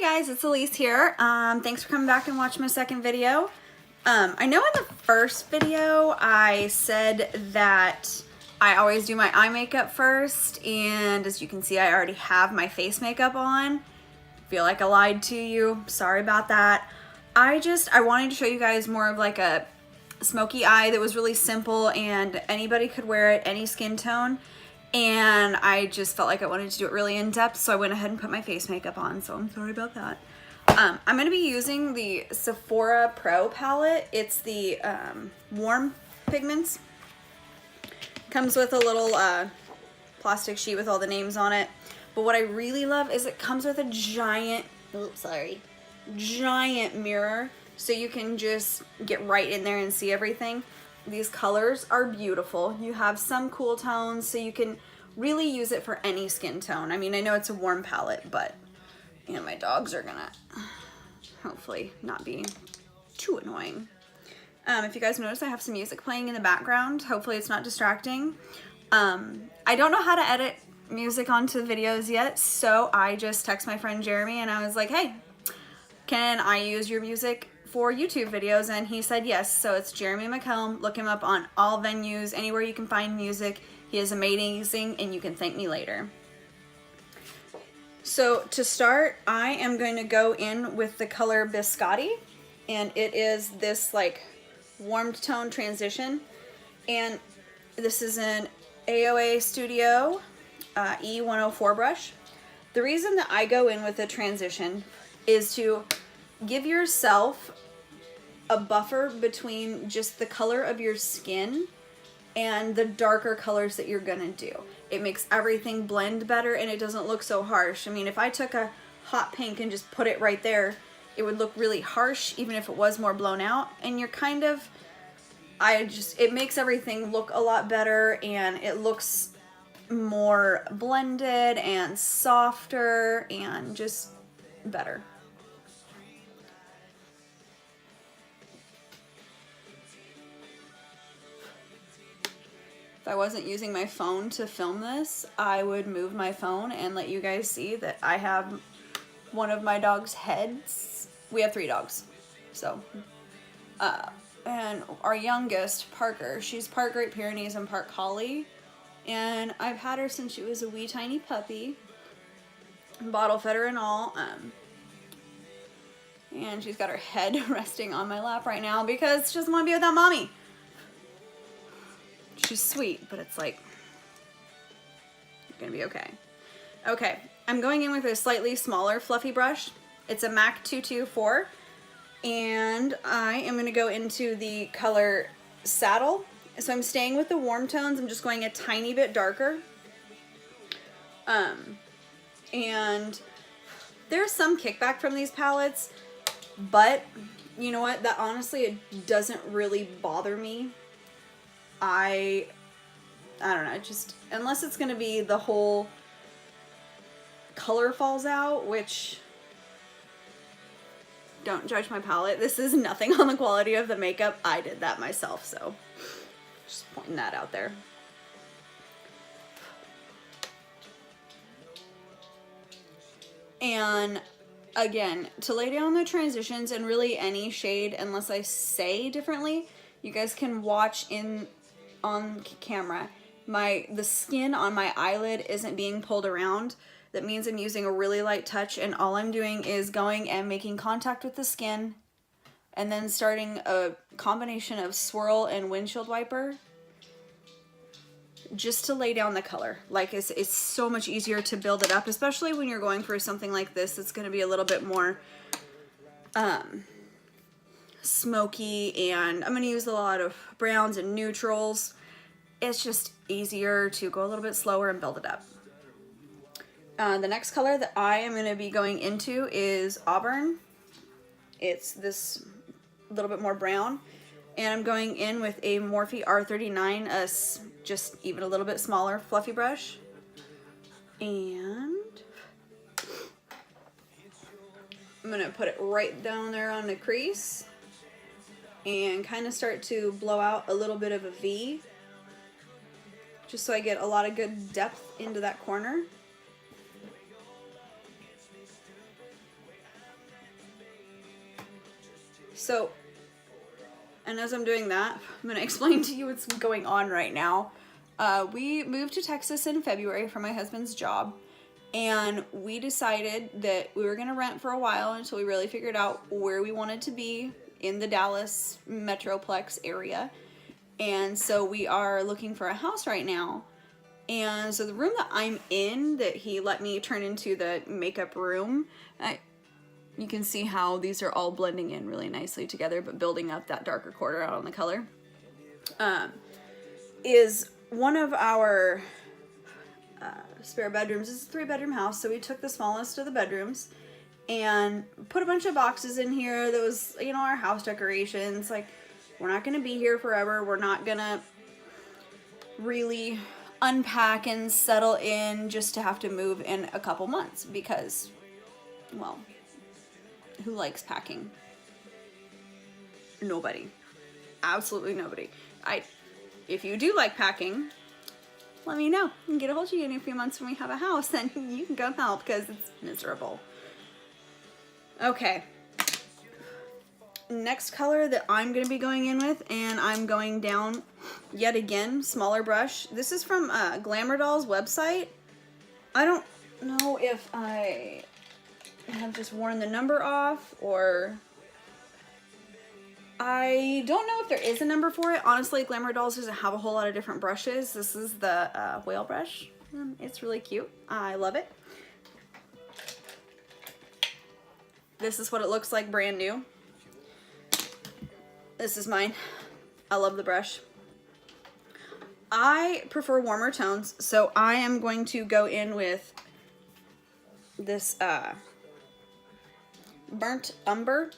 guys, it's Elise here. Thanks for coming back and watching my second video. I know in the first video I said that I always do my eye makeup first, and as you can see I already have my face makeup on. Feel like I lied to you, sorry about that. I wanted to show you guys more of like a smoky eye that was really simple and anybody could wear it, any skin tone. And I just felt like I wanted to do it really in depth, so I went ahead and put my face makeup on, so I'm sorry about that. I'm going to be using the Sephora Pro palette. It's the warm pigments. Comes with a little plastic sheet with all the names on it. But what I really love is it comes with a giant, giant mirror, so you can just get right in there and see everything. These colors are beautiful. You have some cool tones, so you can really use it for any skin tone. I mean, I know it's a warm palette, but you know, my dogs are gonna hopefully not be too annoying. If you guys notice, I have some music playing in the background. Hopefully it's not distracting. I don't know how to edit music onto videos yet, so I just text my friend Jeremy and I was like, hey, can I use your music for YouTube videos? And he said yes. So it's Jeremy McComb. Look him up on all venues, anywhere you can find music. He is amazing, and you can thank me later. So to start, I am going to go in with the color Biscotti, and it is this like warmed tone transition, and this is an AOA Studio E104 brush. The reason that I go in with a transition is to give yourself a buffer between just the color of your skin and the darker colors that you're gonna do. It makes everything blend better and it doesn't look so harsh. I mean, if I took a hot pink and just put it right there, it would look really harsh even if it was more blown out. And you're kind of, it makes everything look a lot better, and it looks more blended and softer and just better. If I wasn't using my phone to film this, I would move my phone and let you guys see that I have one of my dog's heads. We have 3 dogs. So, and our youngest, Parker, she's part Great Pyrenees and part Collie. And I've had her since she was a wee tiny puppy. Bottle fed her and all. And she's got her head resting on my lap right now because she doesn't want to be without mommy. She's sweet, but it's like, you're gonna be okay. Okay, I'm going in with a slightly smaller fluffy brush. It's a MAC 224, and I am gonna go into the color Saddle. So I'm staying with the warm tones. I'm just going a tiny bit darker. And there's some kickback from these palettes, but you know what? That honestly, it doesn't really bother me. I don't know, just unless it's gonna be the whole color falls out, which, don't judge my palette. This is nothing on the quality of the makeup. I did that myself, so just pointing that out there. And again, to lay down the transitions and really any shade, unless I say differently, you guys can watch on camera. The skin on my eyelid isn't being pulled around. That means I'm using a really light touch, and all I'm doing is going and making contact with the skin and then starting a combination of swirl and windshield wiper just to lay down the color. Like, it's so much easier to build it up, especially when you're going for something like this. It's going to be a little bit more smoky, and I'm going to use a lot of browns and neutrals. It's just easier to go a little bit slower and build it up. The next color that I am going to be going into is Auburn. It's this little bit more brown, and I'm going in with a Morphe R39, just even a little bit smaller fluffy brush, and I'm going to put it right down there on the crease and kind of start to blow out a little bit of a V, just so I get a lot of good depth into that corner. So, and as I'm doing that, I'm going to explain to you what's going on right now. We moved to Texas in February for my husband's job, and we decided that we were going to rent for a while until we really figured out where we wanted to be in the Dallas Metroplex area. And so we are looking for a house right now. And so the room that I'm in, that he let me turn into the makeup room, you can see how these are all blending in really nicely together, but building up that darker quarter out on the color, is one of our spare bedrooms. This is a 3-bedroom house, so we took the smallest of the bedrooms and put a bunch of boxes in here that was, you know, our house decorations. Like, we're not going to be here forever. We're not going to really unpack and settle in just to have to move in a couple months because, well, who likes packing? Nobody. Absolutely nobody. If you do like packing, let me know. I can get a hold of you in a few months when we have a house, and you can go help because it's miserable. Okay. Next color that I'm going to be going in with, and I'm going down yet again, smaller brush. This is from Glamour Doll's website. I don't know if I have just worn the number off, or I don't know if there is a number for it. Honestly, Glamour Dolls doesn't have a whole lot of different brushes. This is the whale brush. It's really cute. I love it. This is what it looks like brand new. This is mine. I love the brush. I prefer warmer tones, so I am going to go in with this burnt umber,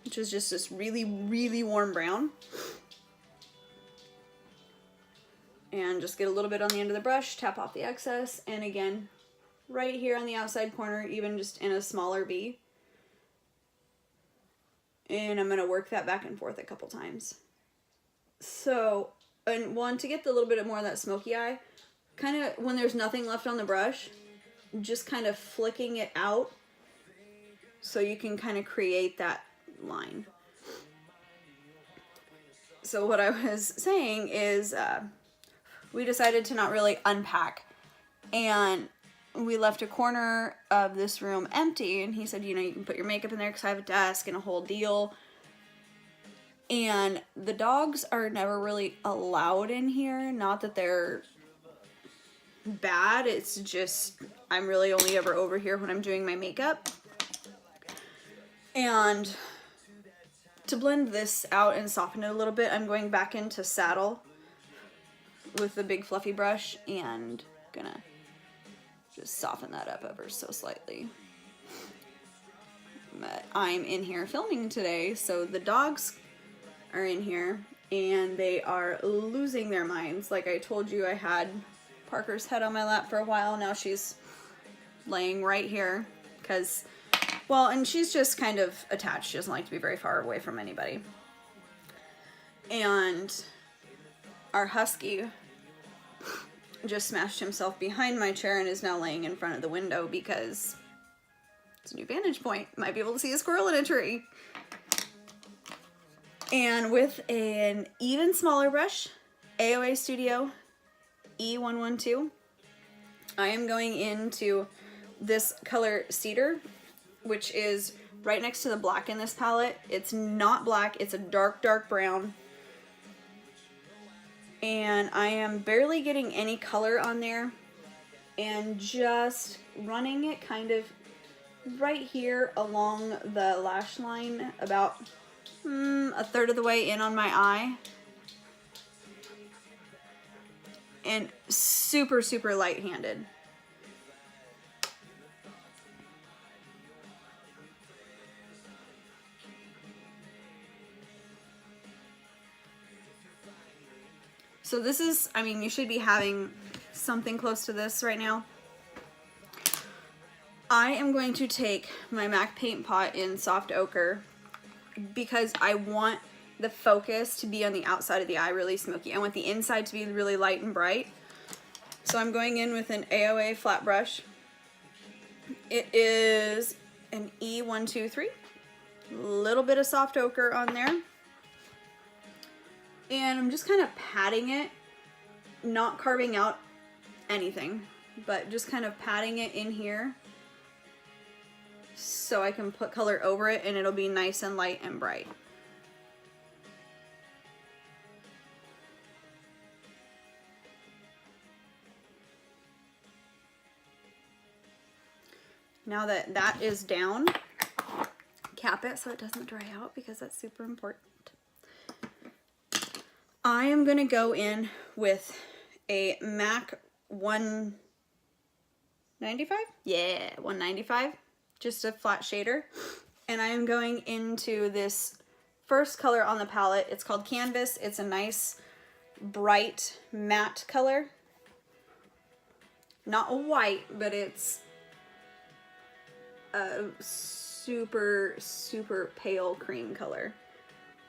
which is just this really, really warm brown. And just get a little bit on the end of the brush, tap off the excess, and again, right here on the outside corner, even just in a smaller V. And I'm going to work that back and forth a couple times. So, and one, to get the little bit more of that smoky eye, kind of when there's nothing left on the brush, just kind of flicking it out so you can kind of create that line. So what I was saying is we decided to not really unpack, and we left a corner of this room empty, and he said, you know, you can put your makeup in there because I have a desk and a whole deal. And the dogs are never really allowed in here. Not that they're bad, it's just I'm really only ever over here when I'm doing my makeup. And to blend this out and soften it a little bit, I'm going back into Saddle with the big fluffy brush and gonna just soften that up ever so slightly. But I'm in here filming today, so the dogs are in here and they are losing their minds. Like I told you, I had Parker's head on my lap for a while. Now she's laying right here because, well, and she's just kind of attached. She doesn't like to be very far away from anybody. And our husky just smashed himself behind my chair and is now laying in front of the window because it's a new vantage point. Might be able to see a squirrel in a tree. And with an even smaller brush, AOA Studio E112, I am going into this color Cedar, which is right next to the black in this palette. It's not black, it's a dark, dark brown. And I am barely getting any color on there and just running it kind of right here along the lash line, about a third of the way in on my eye. And super, super light-handed. So this is, I mean, you should be having something close to this right now. I am going to take my MAC Paint Pot in Soft Ochre because I want the focus to be on the outside of the eye really smoky. I want the inside to be really light and bright. So I'm going in with an AOA flat brush. It is an E123. A little bit of soft ochre on there. And I'm just kind of patting it, not carving out anything, but just kind of patting it in here so I can put color over it and it'll be nice and light and bright. Now that that is down, cap it so it doesn't dry out because that's super important. I am going to go in with a MAC 195? Yeah, 195. Just a flat shader. And I am going into this first color on the palette. It's called Canvas. It's a nice, bright, matte color. Not a white, but it's a super, super pale cream color.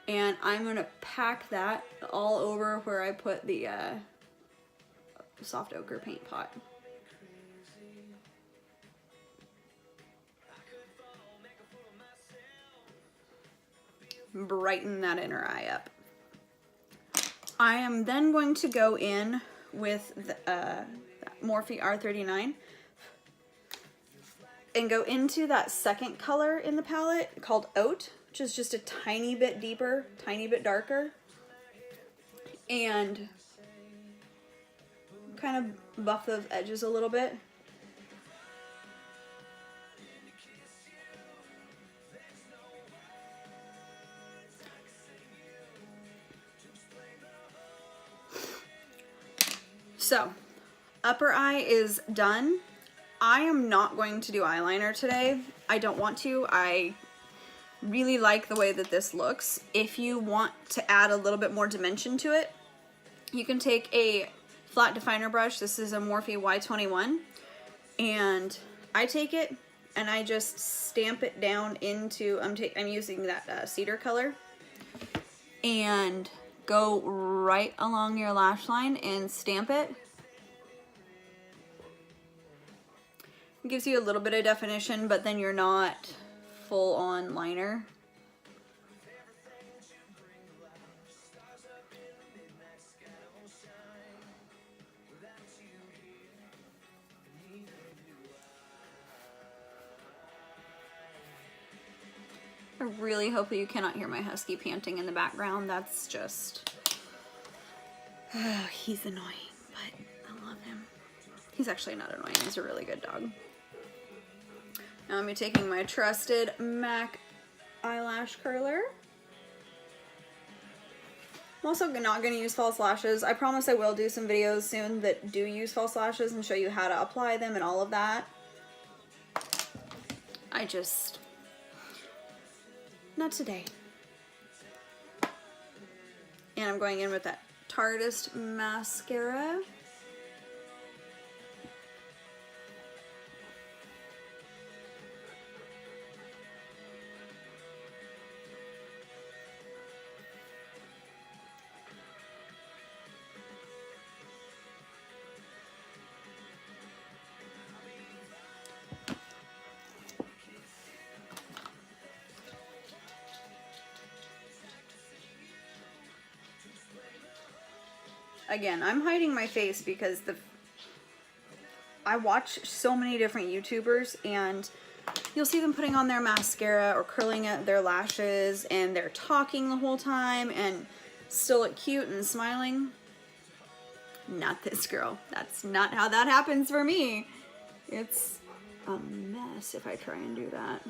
And I'm going to pack that all over where I put the soft ochre paint pot. Brighten that inner eye up. I am then going to go in with the Morphe R39 and go into that second color in the palette called Oat, which is just a tiny bit deeper, tiny bit darker, and kind of buff those edges a little bit. So, upper eye is done. I am not going to do eyeliner today. I don't want to. I really like the way that this looks. If you want to add a little bit more dimension to it, you can take a flat definer brush. This is a Morphe Y21. And I take it and I just stamp it down into, I'm using that cedar color. And go right along your lash line and stamp it. It gives you a little bit of definition, but then you're not full on liner. I really hope that you cannot hear my husky panting in the background. That's just, he's annoying, but I love him. He's actually not annoying. He's a really good dog. Now I'm taking my trusted MAC eyelash curler. I'm also not going to use false lashes. I promise I will do some videos soon that do use false lashes and show you how to apply them and all of that. Not today. And I'm going in with that Tarteist mascara. Again, I'm hiding my face because I watch so many different YouTubers and you'll see them putting on their mascara or curling at their lashes and they're talking the whole time and still look cute and smiling. Not this girl. That's not how that happens for me. It's a mess if I try and do that.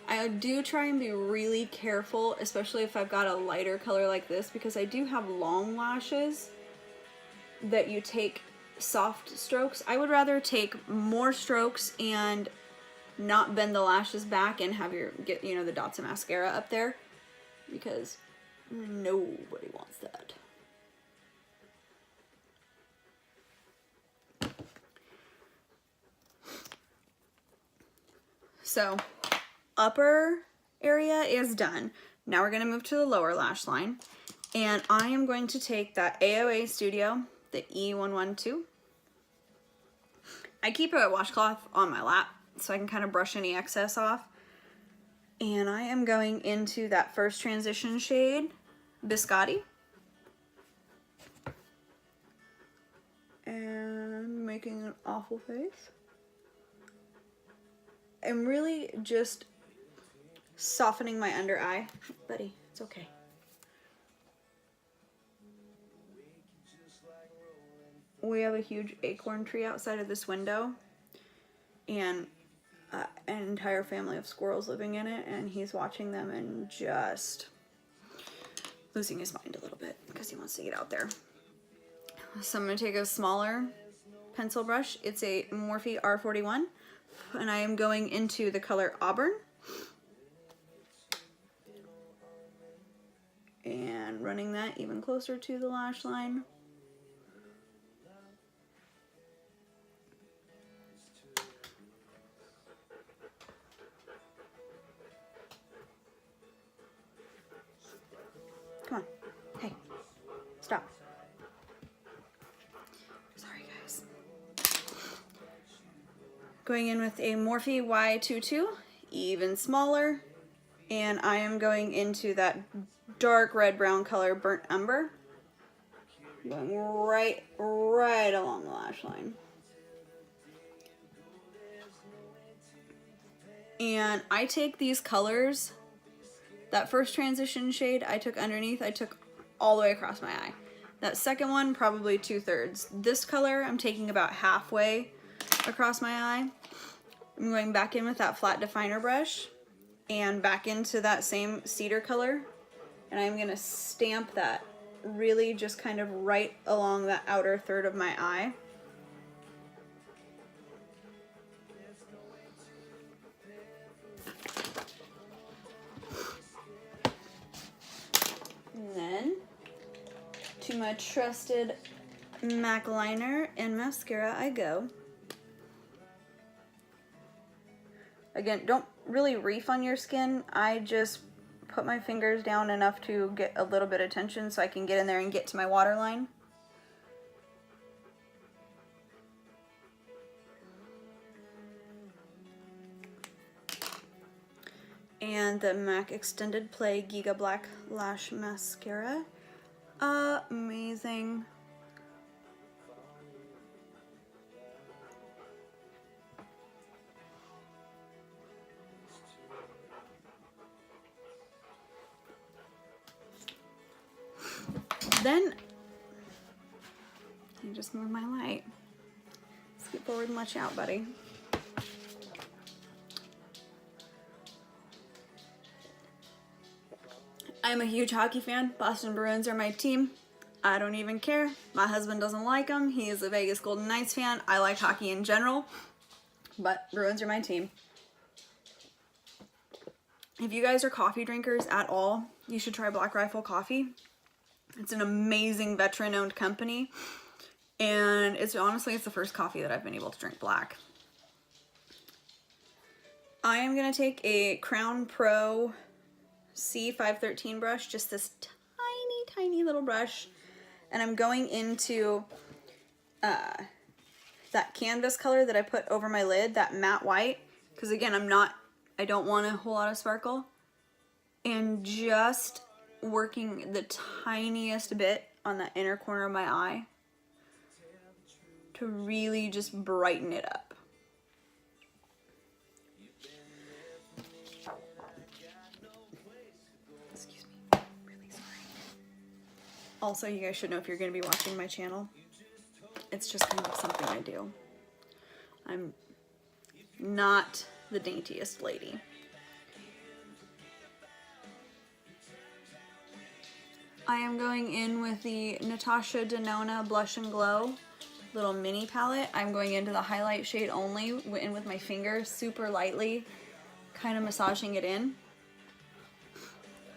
I do try and be really careful, especially if I've got a lighter color like this, because I do have long lashes that you take soft strokes. I would rather take more strokes and not bend the lashes back and have get the dots of mascara up there, because nobody wants that. So upper area is done. Now we're going to move to the lower lash line. And I am going to take that AOA Studio, the E112. I keep a washcloth on my lap so I can kind of brush any excess off. And I am going into that first transition shade, Biscotti. And making an awful face. I'm really just softening my under eye. Buddy, it's okay. We have a huge acorn tree outside of this window, and an entire family of squirrels living in it, and he's watching them and just losing his mind a little bit because he wants to get out there. So I'm going to take a smaller pencil brush. It's a Morphe R41, and I am going into the color Auburn. And running that even closer to the lash line. Come on. Hey. Stop. Sorry, guys. Going in with a Morphe Y22, even smaller. And I am going into that dark red-brown color, Burnt Umber. Going right along the lash line. And I take these colors, that first transition shade I took underneath, I took all the way across my eye. That second one, probably 2/3. This color, I'm taking about halfway across my eye. I'm going back in with that flat definer brush and back into that same cedar color. And I'm going to stamp that really just kind of right along the outer third of my eye. And then to my trusted MAC liner and mascara I go. Again, don't really reef on your skin. I just put my fingers down enough to get a little bit of tension so I can get in there and get to my waterline. And the MAC Extended Play Giga Black Lash Mascara. Amazing. Then, you just move my light. Scoot forward and let you out, buddy. I'm a huge hockey fan. Boston Bruins are my team. I don't even care. My husband doesn't like them. He is a Vegas Golden Knights fan. I like hockey in general, but Bruins are my team. If you guys are coffee drinkers at all, you should try Black Rifle Coffee. It's an amazing veteran-owned company, and it's the first coffee that I've been able to drink black. I am going to take a Crown Pro C513 brush, just this tiny little brush, and I'm going into that canvas color that I put over my lid, that matte white, because again, I don't want a whole lot of sparkle, and just working the tiniest bit on the inner corner of my eye to really just brighten it up. Excuse me, I'm really sorry. Also, you guys should know if you're going to be watching my channel, it's just kind of something I do. I'm not the daintiest lady. I am going in with the Natasha Denona Blush and Glow little mini palette. I'm going into the highlight shade only, in with my finger, super lightly, kind of massaging it in.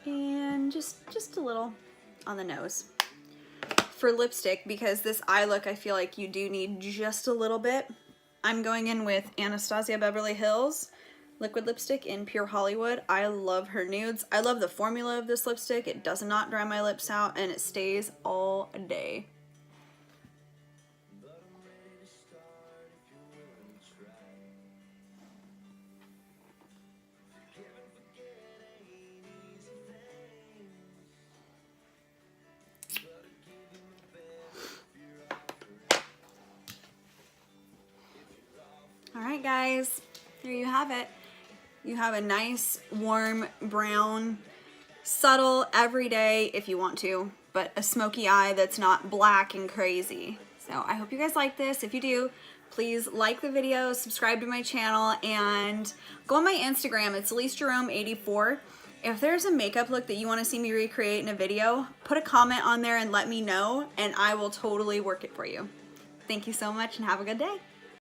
And just a little on the nose. For lipstick, because this eye look I feel like you do need just a little bit, I'm going in with Anastasia Beverly Hills liquid lipstick in Pure Hollywood. I love her nudes. I love the formula of this lipstick. It does not dry my lips out and it stays all day. All right, guys, there you have it. You have a nice, warm, brown, subtle, everyday, if you want to, but a smoky eye that's not black and crazy. So I hope you guys like this. If you do, please like the video, subscribe to my channel, and go on my Instagram. It's LisaJerome84. If there's a makeup look that you want to see me recreate in a video, put a comment on there and let me know, and I will totally work it for you. Thank you so much, and have a good day.